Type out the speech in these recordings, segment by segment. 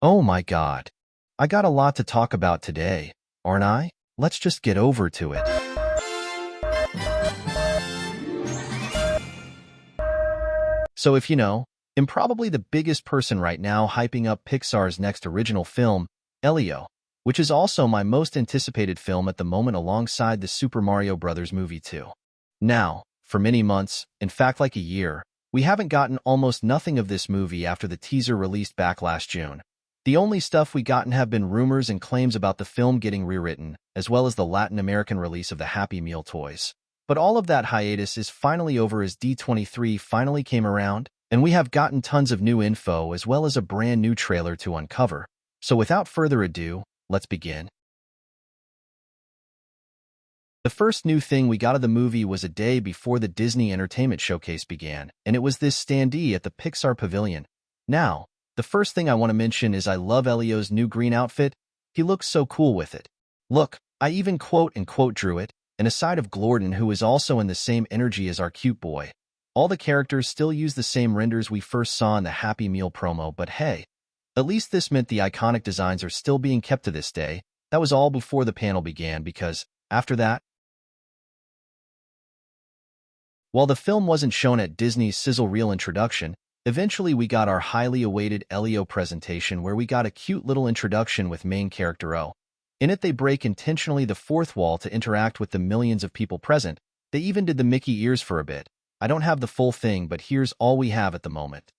Oh my God. I got a lot to talk about today, aren't I? Let's just get over to it. So if you know, I'm probably the biggest person right now hyping up Pixar's next original film, Elio, which is also my most anticipated film at the moment alongside the Super Mario Bros. Movie 2. Now, for many months, in fact like a year, we haven't gotten almost nothing of this movie after the teaser released back last June. The only stuff we gotten have been rumors and claims about the film getting rewritten, as well as the Latin American release of the Happy Meal toys. But all of that hiatus is finally over as D23 finally came around, and we have gotten tons of new info as well as a brand new trailer to uncover. So without further ado, let's begin. The first new thing we got of the movie was a day before the Disney Entertainment Showcase began, and it was this standee at the Pixar Pavilion. Now, the first thing I want to mention is I love Elio's new green outfit. He looks so cool with it. Look, I even quote-unquote drew it, and aside of Glorden, who is also in the same energy as our cute boy. All the characters still use the same renders we first saw in the Happy Meal promo, but hey, at least this meant the iconic designs are still being kept to this day. That was all before the panel began because, after that, while the film wasn't shown at Disney's sizzle reel introduction, eventually we got our highly awaited Elio presentation where we got a cute little introduction with main character O. In it they break intentionally the fourth wall to interact with the millions of people present. They even did the Mickey ears for a bit. I don't have the full thing, but here's all we have at the moment.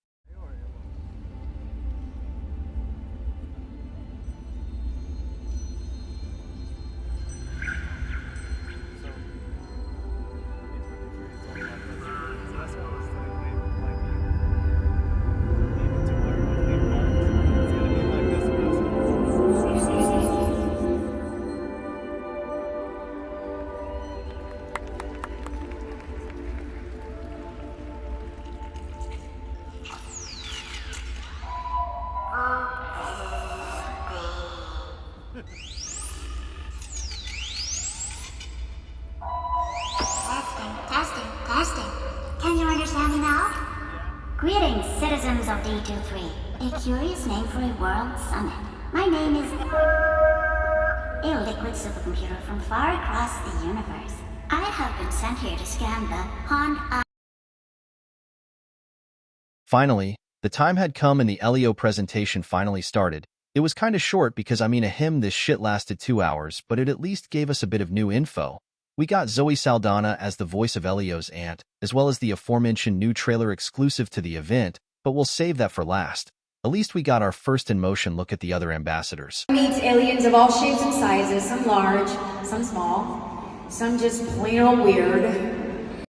Testing. Can you understand me now? Greetings, citizens of D23. A curious name for a world summit. My name is a liquid supercomputer from far across the universe. I have been sent here to scan the Pond. Finally, the time had come and the Elio presentation finally started. It was kinda short because this shit lasted 2 hours, but it at least gave us a bit of new info. We got Zoe Saldana as the voice of Elio's aunt, as well as the aforementioned new trailer exclusive to the event, but we'll save that for last. At least we got our first in-motion look at the other ambassadors. Meets aliens of all shapes and sizes, some large, some small, some just plain old weird.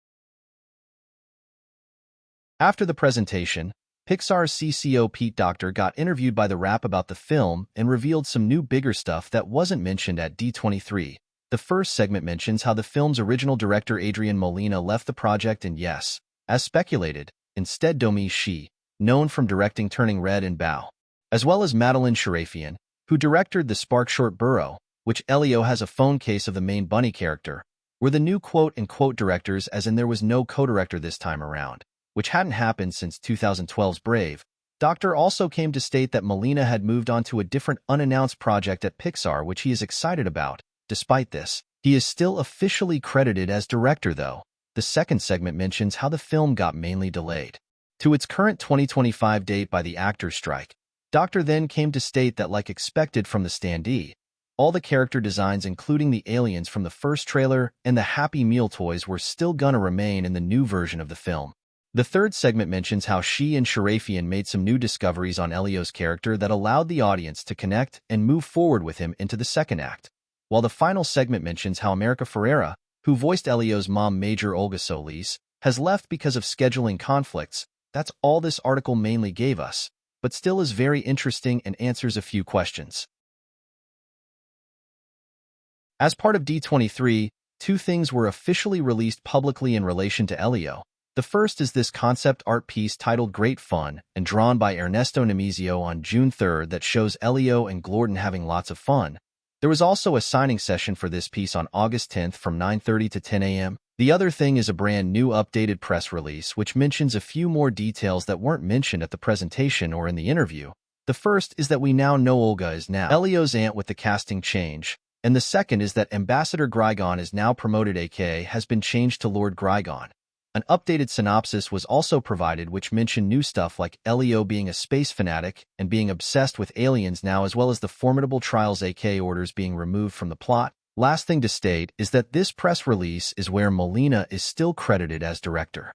After the presentation, Pixar's CCO Pete Docter got interviewed by The Wrap about the film and revealed some new bigger stuff that wasn't mentioned at D23. The first segment mentions how the film's original director Adrian Molina left the project and yes, as speculated, instead Domi Shi, known from directing Turning Red and Bao, as well as Madeline Sharafian, who directed the Spark short Burrow, which Elio has a phone case of the main bunny character, were the new quote-unquote directors, as in there was no co-director this time around, which hadn't happened since 2012's Brave. Docter also came to state that Molina had moved on to a different unannounced project at Pixar, which he is excited about. Despite this, he is still officially credited as director though. The second segment mentions how the film got mainly delayed to its current 2025 date by the actors' strike. Docter then came to state that, like expected from the standee, all the character designs including the aliens from the first trailer and the Happy Meal toys were still gonna remain in the new version of the film. The third segment mentions how she and Sharafian made some new discoveries on Elio's character that allowed the audience to connect and move forward with him into the second act. While the final segment mentions how America Ferrera, who voiced Elio's mom Major Olga Solis, has left because of scheduling conflicts. That's all this article mainly gave us, but still is very interesting and answers a few questions. As part of D23, 2 things were officially released publicly in relation to Elio. The first is this concept art piece titled Great Fun and drawn by Ernesto Nemesio on June 3rd that shows Elio and Glorden having lots of fun. There was also a signing session for this piece on August 10th from 9:30 to 10 a.m. The other thing is a brand new updated press release which mentions a few more details that weren't mentioned at the presentation or in the interview. The first is that we now know Olga is now Elio's aunt with the casting change, and the second is that Ambassador Grygon is now promoted, aka has been changed to Lord Grygon. An updated synopsis was also provided which mentioned new stuff like Elio being a space fanatic and being obsessed with aliens now, as well as the formidable trials aka orders being removed from the plot. Last thing to state is that this press release is where Molina is still credited as director.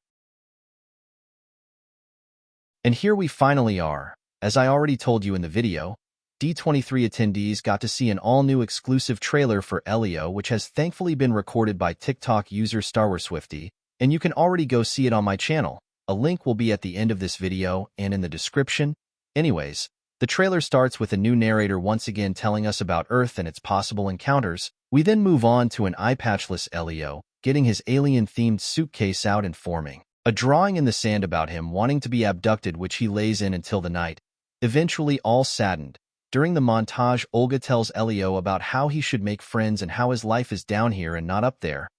And here we finally are. As I already told you in the video, D23 attendees got to see an all-new exclusive trailer for Elio, which has thankfully been recorded by TikTok user StarWarsSwifty, and you can already go see it on my channel. A link will be at the end of this video and in the description. Anyways, the trailer starts with a new narrator once again telling us about Earth and its possible encounters. We then move on to an eye-patchless Elio, getting his alien-themed suitcase out and forming a drawing in the sand about him wanting to be abducted, which he lays in until the night. Eventually, all saddened. During the montage, Olga tells Elio about how he should make friends and how his life is down here and not up there.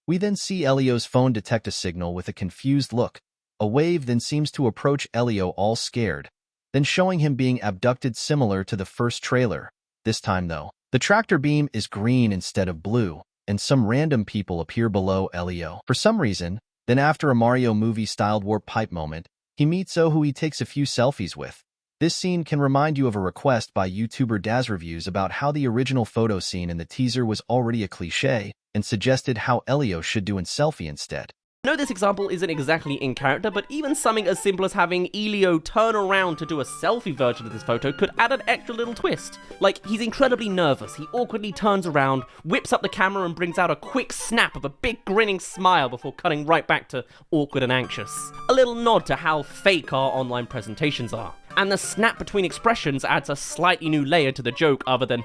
We then see Elio's phone detect a signal with a confused look. A wave then seems to approach Elio all scared, then showing him being abducted similar to the first trailer. This time though, the tractor beam is green instead of blue, and some random people appear below Elio for some reason. Then after a Mario movie-styled warp pipe moment, he meets O, who he takes a few selfies with. This scene can remind you of a request by YouTuber DazReviews about how the original photo scene in the teaser was already a cliché and suggested how Elio should do a selfie instead. I know this example isn't exactly in character, but even something as simple as having Elio turn around to do a selfie version of this photo could add an extra little twist. Like, he's incredibly nervous, he awkwardly turns around, whips up the camera and brings out a quick snap of a big grinning smile before cutting right back to awkward and anxious. A little nod to how fake our online presentations are. And the snap between expressions adds a slightly new layer to the joke other than,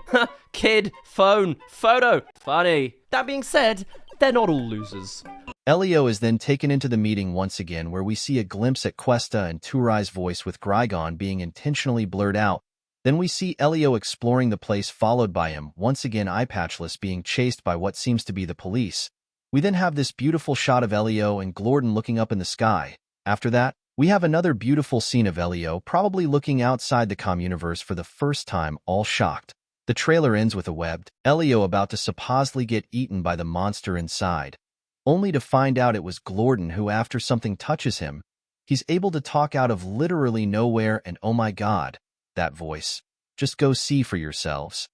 kid, phone, photo, funny. That being said, they're not all losers. Elio is then taken into the meeting once again, where we see a glimpse at Cuesta and Turai's voice with Grygon being intentionally blurred out. Then we see Elio exploring the place, followed by him, once again eye-patchless, being chased by what seems to be the police. We then have this beautiful shot of Elio and Glorden looking up in the sky. After that, we have another beautiful scene of Elio probably looking outside the communiverse for the first time, all shocked. The trailer ends with a webbed Elio about to supposedly get eaten by the monster inside, only to find out it was Glorden who, after something touches him, he's able to talk out of literally nowhere, and oh my god, that voice. Just go see for yourselves.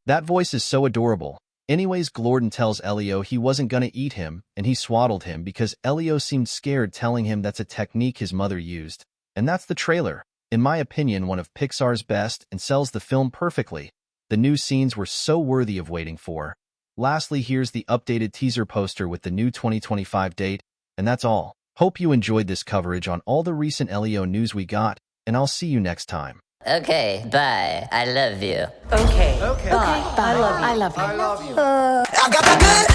That voice is so adorable. Anyways, Glorden tells Elio he wasn't gonna eat him, and he swaddled him because Elio seemed scared, telling him that's a technique his mother used. And that's the trailer. In my opinion, one of Pixar's best, and sells the film perfectly. The new scenes were so worthy of waiting for. Lastly, here's the updated teaser poster with the new 2025 date, and that's all. Hope you enjoyed this coverage on all the recent Elio news we got, and I'll see you next time. Okay, bye. I love you. Okay. Okay. Bye. I love you. I love you. I got the good